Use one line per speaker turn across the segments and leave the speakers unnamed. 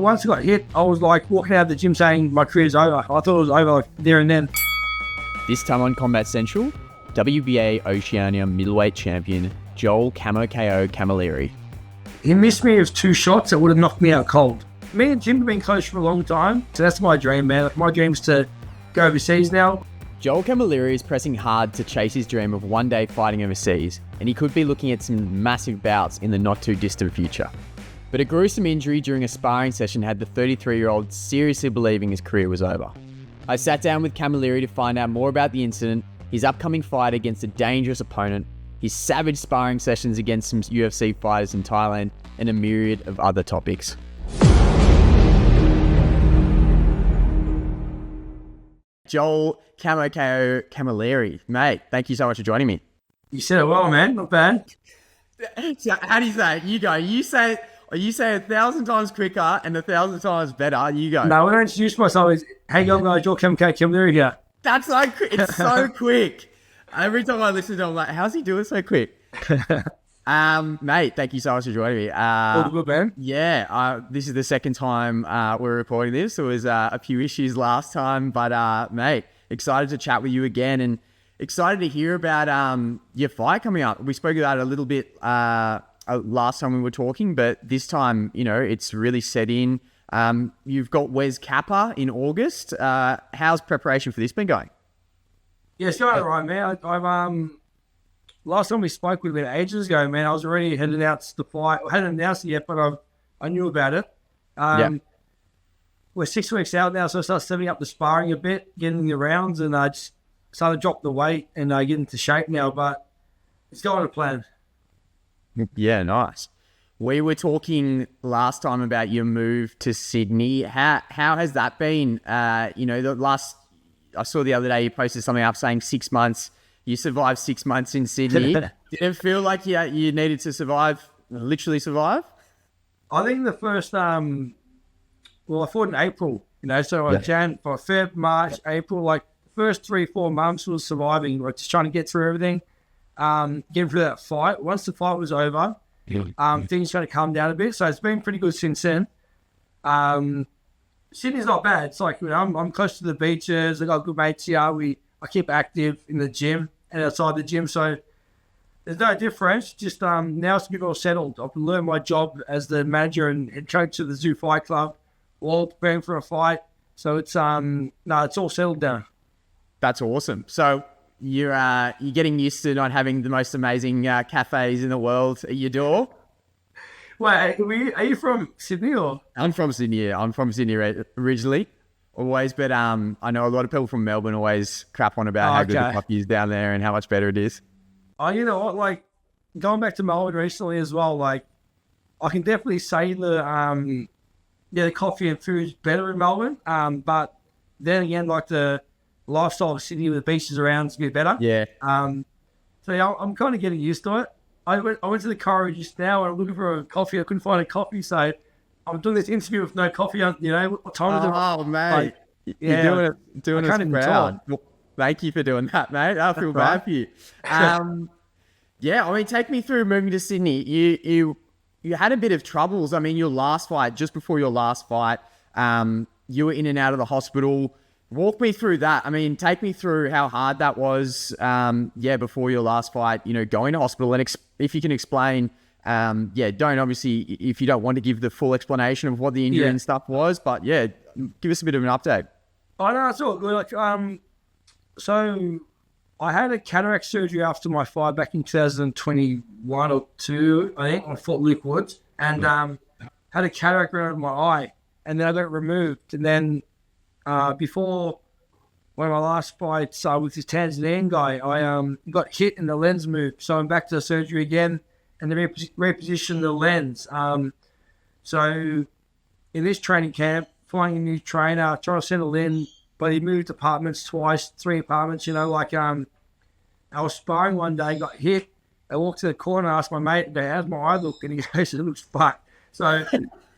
once I got hit, I was like walking out of the gym saying my career's over. I thought it was over like, there and then.
This time on Combat Central, WBA Oceania middleweight champion Joel Camko Camilleri.
He missed me with 2 shots that would have knocked me out cold. Me and Jim have been close for a long time, so that's my dream, man. My dream is to go overseas now.
Joel Camilleri is pressing hard to chase his dream of one day fighting overseas, and he could be looking at some massive bouts in the not too distant future. But a gruesome injury during a sparring session had the 33-year-old seriously believing his career was over. I sat down with Camilleri to find out more about the incident, his upcoming fight against a dangerous opponent, his savage sparring sessions against some UFC fighters in Thailand, and a myriad of other topics. Joel Camko Camilleri, mate, thank you so much for joining me.
You said it well, man. Not bad.
So how do you say it? You go. You say it 1,000 times quicker and 1,000 times better. You go.
No, when I introduce myself, it's, hey, Joel Camko Camilleri here.
That's so quick. It's so quick. Every time I listen to it, I'm like, how's he doing so quick? Mate, thank you so much for joining me.
All good, man.
Yeah, this is the second time we're recording this. There was a few issues last time, but mate, excited to chat with you again and excited to hear about your fight coming up. We spoke about it a little bit last time we were talking, but this time, you know, it's really set in. You've got Wes Kappa in August. How's preparation for this been going?
Yeah, it's going all right, man. I've last time we spoke with it ages ago, man. I was already heading out to the fight. I hadn't announced it yet, but I knew about it. We're 6 weeks out now, so I started setting up the sparring a bit, getting the rounds, and I just started to drop the weight and get into shape now. But it's going to plan.
Yeah, nice. We were talking last time about your move to Sydney. How has that been? You know, I saw the other day you posted something up saying 6 months. You survived 6 months in Sydney. Did it feel like you needed to survive, literally survive?
I think the first, I fought in April, you know, so Jan, for Feb, March, April, like the first 3-4 months was surviving, like just trying to get through everything, getting through that fight. Once the fight was over, things kind of calmed down a bit. So it's been pretty good since then. Sydney's not bad. It's like, you know, I'm close to the beaches. I got good mates here. I keep active in the gym and outside the gym. So there's no difference. Just now it's a bit more settled. I've learned my job as the manager and head coach of the Zoo Fight Club while preparing for a fight. So it's it's all settled down. That's awesome.
So you're getting used to not having the most amazing cafes in the world at your door.
Wait, are you from Sydney or?
I'm from Sydney. Yeah. I'm from Sydney originally, always. But I know a lot of people from Melbourne always crap on about how good the coffee is down there and how much better it is.
Oh, you know what? Like going back to Melbourne recently as well. Like I can definitely say the coffee and food is better in Melbourne. But then again, like the lifestyle of Sydney with the beaches around is a bit better.
Yeah.
So yeah, I'm kind of getting used to it. I went to the corridor just now and I'm looking for a coffee. I couldn't find a coffee, so I'm doing this interview with no coffee. You know, what time is it?
Oh, mate. You're doing it proud. Well, thank you for doing that, mate. I feel bad for you. Yeah, I mean, take me through moving to Sydney. You had a bit of troubles. I mean, your last fight, just before your last fight, you were in and out of the hospital. Walk me through that. I mean, take me through how hard that was, before your last fight, you know, going to hospital. And if you can explain, don't obviously, if you don't want to give the full explanation of what the injury and stuff was, but yeah, give us a bit of an update.
I know, it's all good. Like, so I had a cataract surgery after my fight back in 2021 or 2, I think, on Fort Luke Woods, and had a cataract around my eye, and then I got it removed. And then before one of my last fights with this Tanzanian guy, I got hit and the lens moved. So I'm back to the surgery again, and they repositioned the lens. So in this training camp, finding a new trainer, trying to settle in, but he moved apartments twice, 3 apartments, you know, like I was sparring one day, got hit. I walked to the corner, asked my mate, how's my eye look? And he goes, it looks fucked. So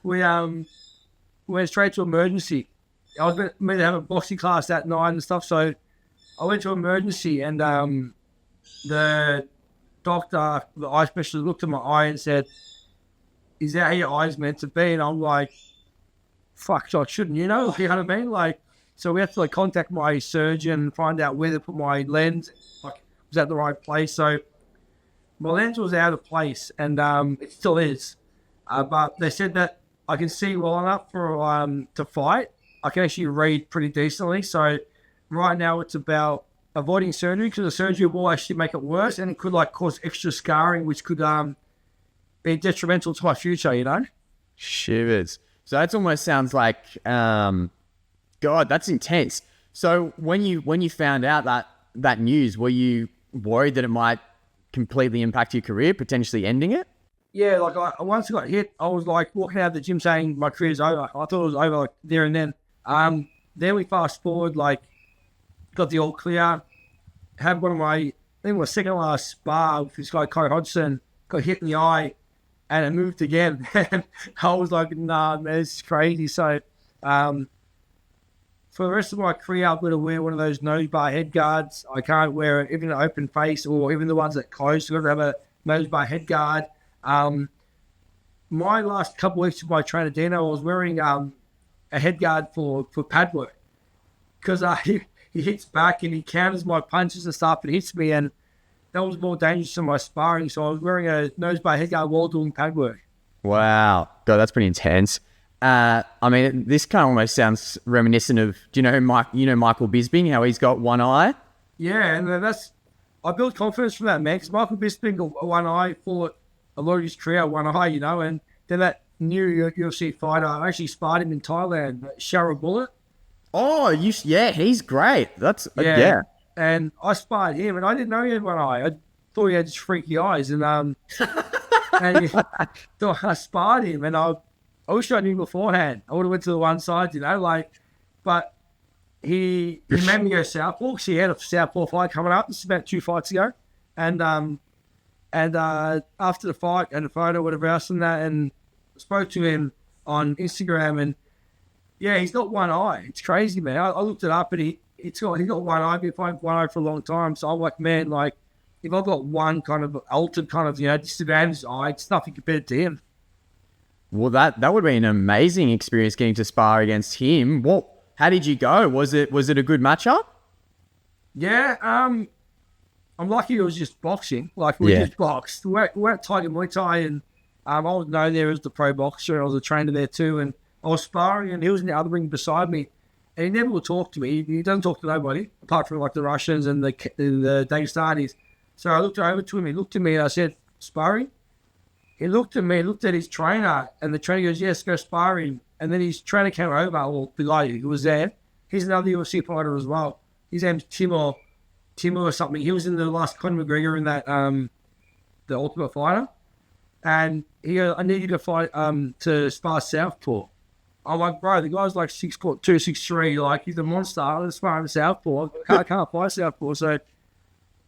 we went straight to emergency. I was meant to have a boxing class that night and stuff, so I went to emergency, and the doctor, the eye specialist, looked at my eye and said, is that how your eye's meant to be? And I'm like, fuck, I shouldn't, you know? You know what I mean? Like, so we have to like contact my surgeon, find out where to put my lens. Like, was at the right place? So my lens was out of place, and it still is. But they said that I can see well enough for to fight. I can actually read pretty decently. So right now it's about avoiding surgery, because the surgery will actually make it worse, and it could like cause extra scarring, which could be detrimental to my future, you know?
Shivers. So that almost sounds like, God, that's intense. So when you found out that news, were you worried that it might completely impact your career, potentially ending it?
Yeah, like once I got hit, I was like walking out of the gym saying my career's over. I thought it was over like there and then. Then we fast forward, like got the all clear, had one of my, I think my second last spar with this guy, Kai Hodgson, got hit in the eye, and it moved again. And I was like, nah, man, this is crazy. So for the rest of my career, I'm going to wear one of those nose bar head guards. I can't wear it, even an open face or even the ones that close. I've got to have a nose bar head guard. My last couple of weeks with my trainer, Dino, I was wearing a head guard for pad work, because he hits back and he counters my punches and stuff and hits me, and that was more dangerous than my sparring. So I was wearing a nose bar head guard while doing pad work.
Wow. God, that's pretty intense. I mean, this kind of almost sounds reminiscent of, do you know Michael Bisping, how he's got one eye?
Yeah, and I built confidence from that, man, because Michael Bisping got one eye for a lot of his career, one eye, you know, and then that new UFC fighter, I actually sparred him in Thailand, Shara Bullet.
Oh, yeah, he's great. That's, yeah.
And I sparred him, and I didn't know he had one eye. I thought he had just freaky eyes, and so I sparred him, and I wish I knew beforehand. I would have went to the one side, you know, like, but he made me go southpaw, because he had a southpaw fight coming up. This is about 2 fights ago, and after the fight and the photo, whatever else, and that, and spoke to him on Instagram, and yeah, he's got one eye. It's crazy, man. I looked it up, and he got one eye. Been fighting one eye for a long time, so I'm like, man, like, if I've got one kind of altered kind of, you know, disadvantaged eye, it's nothing compared to him.
Well, that would be an amazing experience getting to spar against him. How did you go? Was it a good matchup?
Yeah, I'm lucky it was just boxing. Like, we just boxed. We're at Tiger Muay Thai, and I was known there as the pro boxer, and I was a trainer there too, and I was sparring, and he was in the other ring beside me, and he never will talk to me. He doesn't talk to nobody, apart from like the Russians and the Dagestanis. So I looked over to him, he looked at me, and I said, sparring? He looked at me, looked at his trainer, and the trainer goes, yes, go sparring. And then his trainer came over, or the guy who was there, he's another UFC fighter as well. His name's Timo or something. He was in the last Conor McGregor in that, the Ultimate Fighter. And he goes, I need you to fight, to spar southpaw. I'm like, bro, the guy's like 6'2", 6'3", like, he's a monster. I'm sparring southpaw. I can't fight southpaw. So,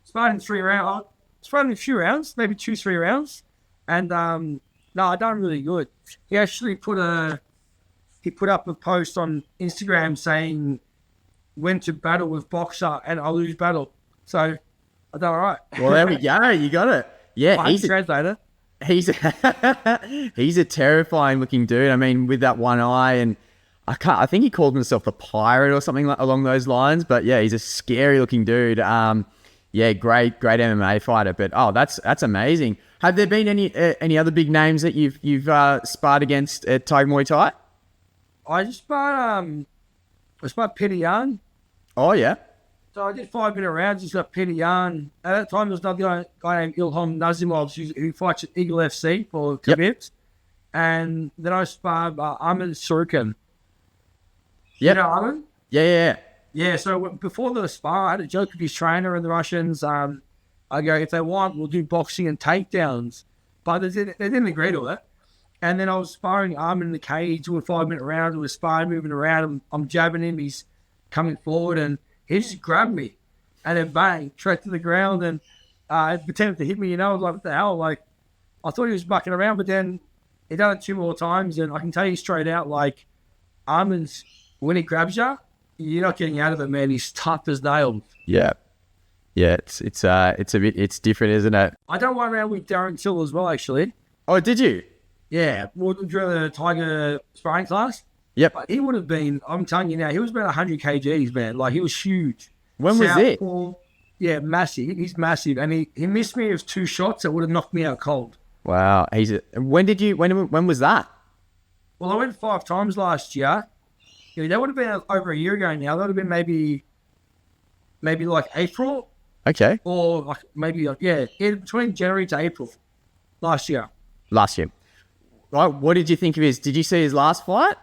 sparred in 3 rounds. Sparred in a few rounds, maybe 2-3 rounds. And, no, I done really good. He actually put up a post on Instagram saying, when to battle with boxer, and I lose battle. So, I done all right.
Well, there we go. You got it. Yeah,
he's a translator.
He's a terrifying looking dude. I mean, with that one eye, and I think he called himself a pirate or something along those lines. But yeah, he's a scary looking dude. Yeah, great MMA fighter. But that's amazing. Have there been any other big names that you've sparred against at Tiger Muay Thai?
I just sparred Peter Yan.
Oh yeah.
So I did 5-minute rounds. Just got Peter Yan. At that time, there was another guy named Ilham Nazimov who fights at Eagle FC for Khabib. Yep. And then I sparred Ahmed Surkin.
Yep.
You know Ahmed?
Yeah.
Yeah, so before the spar, I had a joke with his trainer and the Russians. I go, if they want, we'll do boxing and takedowns. But they didn't agree to it. And then I was sparring Ahmed in the cage, doing 5-minute rounds. We were sparring, moving around. I'm jabbing him. He's coming forward, and he just grabbed me. And then bang, straight to the ground. And pretended to hit me, you know. I was like, what the hell? Like, I thought he was bucking around, but then he done it 2 more times. And I can tell you straight out, like, Ahmed's, when he grabs you, you're not getting out of it, man. He's tough as nails.
Yeah. Yeah, it's different, isn't it?
I done one round with Darren Till as well, actually.
Oh, did you?
Yeah, during the Tiger sparring class.
Yep.
But he would have been, I'm telling you now, he was about 100 kgs, man. Like, he was huge.
When was it?
Yeah, massive. He's massive. And he missed me with 2 shots that would have knocked me out cold.
Wow. When was that?
Well, I went 5 times last year. You know, that would have been over a year ago now. That would have been maybe like April.
Okay.
Or like maybe, between January to April last year.
Right. What did you think of his? Did you see his last fight?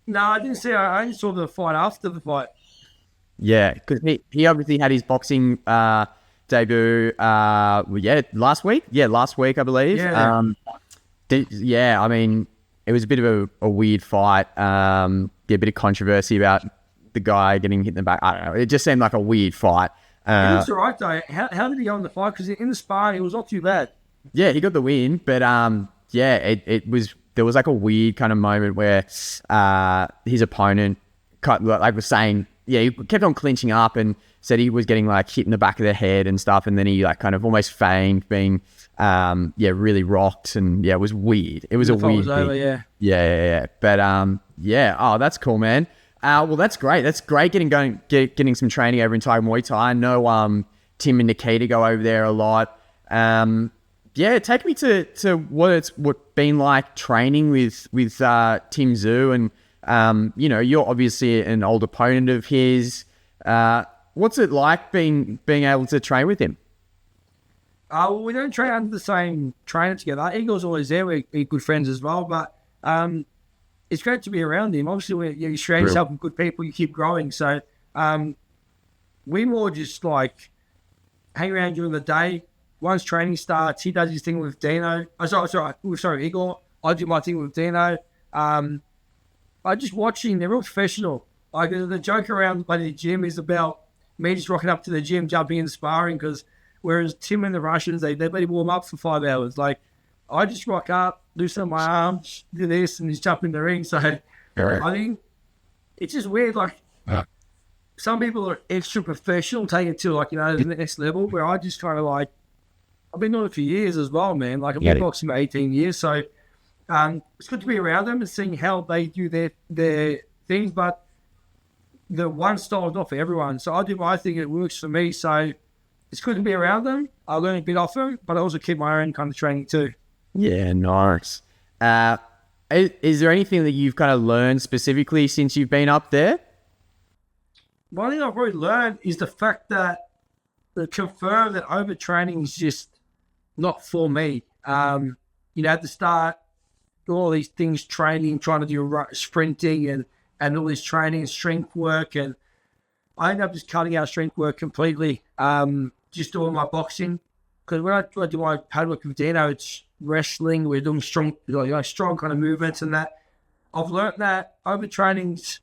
No, I didn't see. I only saw the fight after the fight.
Yeah, because he obviously had his boxing debut. Last week. Yeah, last week I believe.
Yeah.
I mean, it was a bit of a weird fight. A bit of controversy about the guy getting hit in the back. I don't know. It just seemed like a weird fight.
He looks alright though. How did he go in the fight? Because in the sparring, it was not too bad.
Yeah, he got the win, but it was. There was like a weird kind of moment where his opponent was saying, he kept on clinching up and said he was getting like hit in the back of the head and stuff, and then he like kind of almost feigned being really rocked, and it was weird. It was a weird thing.
Over,
Yeah. But oh, that's cool, man. Well, that's great. That's great getting some training over in Thai Muay Thai. I know Tim and Nikita go over there a lot. Take me to what been like training with Tim Tszyu, and you're obviously an old opponent of his. What's it like being able to train with him?
Well, we don't train under the same trainer together. Eagle's always there. We're good friends as well, but it's great to be around him. Obviously, you surround yourself with good people, you keep growing. So we more just like hang around during the day. Once training starts, he does his thing with Dino. Sorry, Igor. I do my thing with Dino. I just watching. They're real professional. Like the joke around by the gym is about me just rocking up to the gym, jumping in sparring. Because whereas Tim and the Russians, they let me warm up for 5 hours. Like I just rock up, do some of my arms, do this, and just jump in the ring. So I think it's just weird. Like some people are extra professional, take it to like the next level. Where I just kind of like. I've been doing it for years as well, man. Like I've been boxing for 18 years, so it's good to be around them and seeing how they do their things. But the one style is not for everyone, so I do my thing. It works for me, so it's good to be around them. I learn a bit off them, but I also keep my own kind of training too.
Yeah, nice. Is there anything that you've kind of learned specifically since you've been up there?
One thing I've really learned is the fact that confirm that overtraining is just not for me. At the start, all these things, training, trying to do sprinting and all this training and strength work, and I ended up just cutting out strength work completely. Just doing my boxing, because when I do my pad work with Dino, it's wrestling. We're doing strong kind of movements and that. I've learned that overtraining's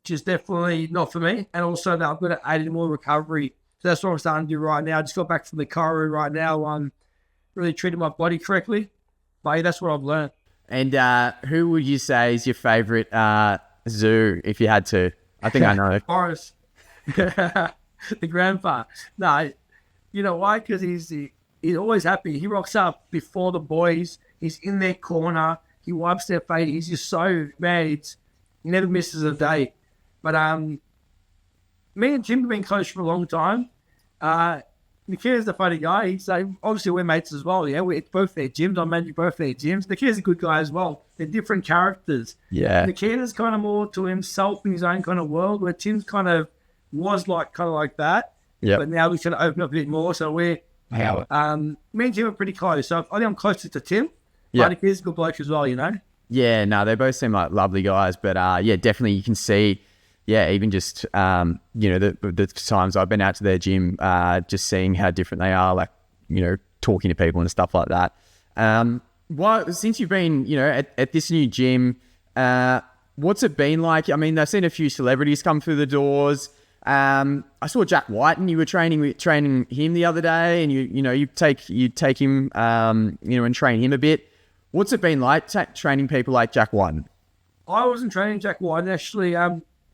just definitely not for me, and also that I've got to add in more recovery. So that's what I'm starting to do right now. I just got back from the chiro right now. I'm really treating my body correctly. But that's what I've learned.
And who would you say is your favourite Tszyu, if you had to? I think I know.
Boris. The grandpa. No, you know why? Because he's always happy. He rocks up before the boys. He's in their corner. He wipes their face. He's just so, man, he never misses a day. But me and Tim have been close for a long time. Nikita's the funny guy. He's obviously we're mates as well. Yeah, we're both their gyms. I manage both their gyms. Nikita's a good guy as well. They're different characters.
Yeah.
Nikita's kind of more to himself in his own kind of world, where Tim's kind of was like that.
Yeah.
But now we're trying to open up a bit more. So we're me and Tim are pretty close. So I think I'm closer to Tim.
Yeah.
But Nikita's a good bloke as well.
Yeah. No, they both seem like lovely guys. But definitely you can see. Yeah, even just, the times I've been out to their gym, just seeing how different they are, like, talking to people and stuff like that. Since you've been, at this new gym, what's it been like? I mean, I've seen a few celebrities come through the doors. I saw Jack White and you were training him the other day, and you take him, and train him a bit. What's it been like training people like Jack White?
I wasn't training Jack White, actually.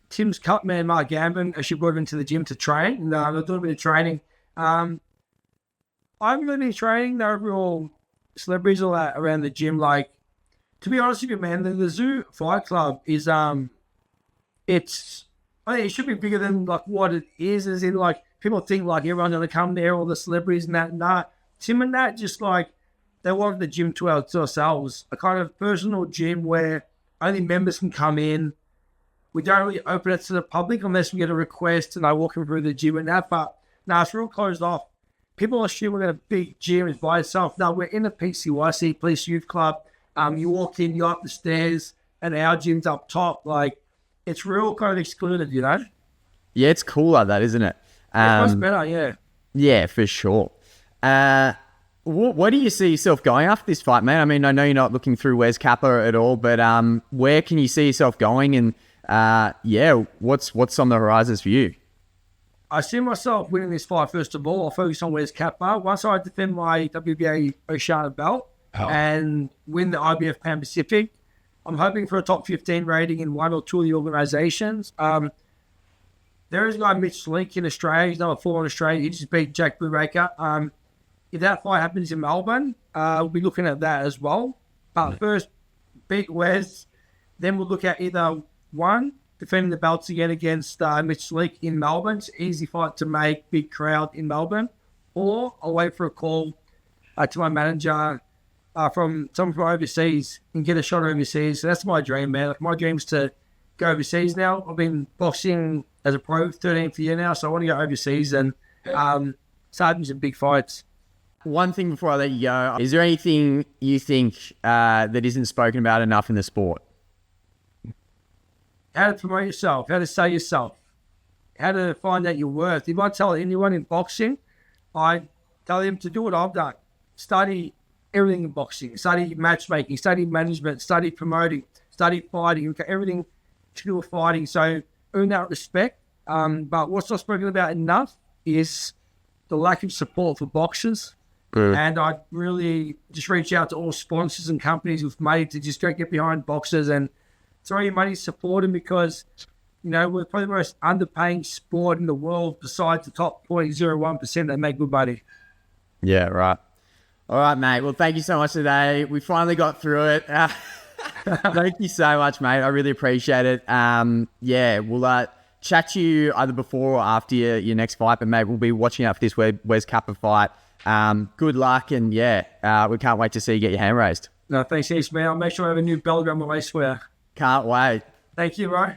Tim's cut man, Mark Gambon, actually brought him into the gym to train. And they're doing a bit of training. I haven't really been training. They're all celebrities all around the gym. Like, To be honest with you, man, the Zoo Fight Club is I think it should be bigger than like what it is. As in, like people think like everyone's gonna come there, all the celebrities and that. Nah, Tim and that just like they wanted the gym to ourselves, a kind of personal gym where only members can come in. We don't really open it to the public unless we get a request and I walk them through the gym and that. But no, it's real closed off. People assume we're in a big gym is by itself. No, we're in a PCYC, Police Youth Club. You walk in, you're up the stairs, and our gym's up top. Like, it's real kind of excluded, you know?
Yeah, it's cool like that, isn't it?
It's much better, yeah.
Yeah, for sure. Where do you see yourself going after this fight, man? I mean, I know you're not looking through Wes Kappa at all, but where can you see yourself going? And what's on the horizons for you?
I see myself winning this fight, first of all. I'll focus on Wes Kappa. Once I defend my WBA Oceania belt and win the IBF Pan Pacific, I'm hoping for a top 15 rating in one or two of the organizations. There is a guy, Mitch Link, in Australia. He's number 4 in Australia. He just beat Jack Brubaker. If that fight happens in Melbourne, we'll be looking at that as well. But first, beat Wes. Then we'll look at either one, defending the belts again against Mitch Leak in Melbourne. It's an easy fight to make, big crowd in Melbourne. Or I'll wait for a call to my manager from someone from overseas and get a shot overseas. So that's my dream, man. Like, my dream is to go overseas now. I've been boxing as a pro 13th year now, so I want to go overseas and start having some big fights.
One thing before I let you go, is there anything you think that isn't spoken about enough in the sport?
How to promote yourself, how to sell yourself, how to find out your worth. If I tell anyone in boxing, I tell them to do what I've done. Study everything in boxing, study matchmaking, study management, study promoting, study fighting, everything to do with fighting. So earn that respect. But what's not spoken about enough is the lack of support for boxers. And I really just reach out to all sponsors and companies with money to just don't get behind boxers and throw your money, support them, because, you know, we're probably the most underpaying sport in the world besides the top 0.01% that make good money.
Yeah, right. All right, mate. Well, thank you so much today. We finally got through it. Thank you so much, mate. I really appreciate it. We'll chat to you either before or after your next fight, but mate, we'll be watching out for this Wes Kappa fight. Good luck, and we can't wait to see you get your hand raised.
No, thanks, East, man. I'll make sure I have a new belt around my waist for you.
Can't wait.
Thank you, bro.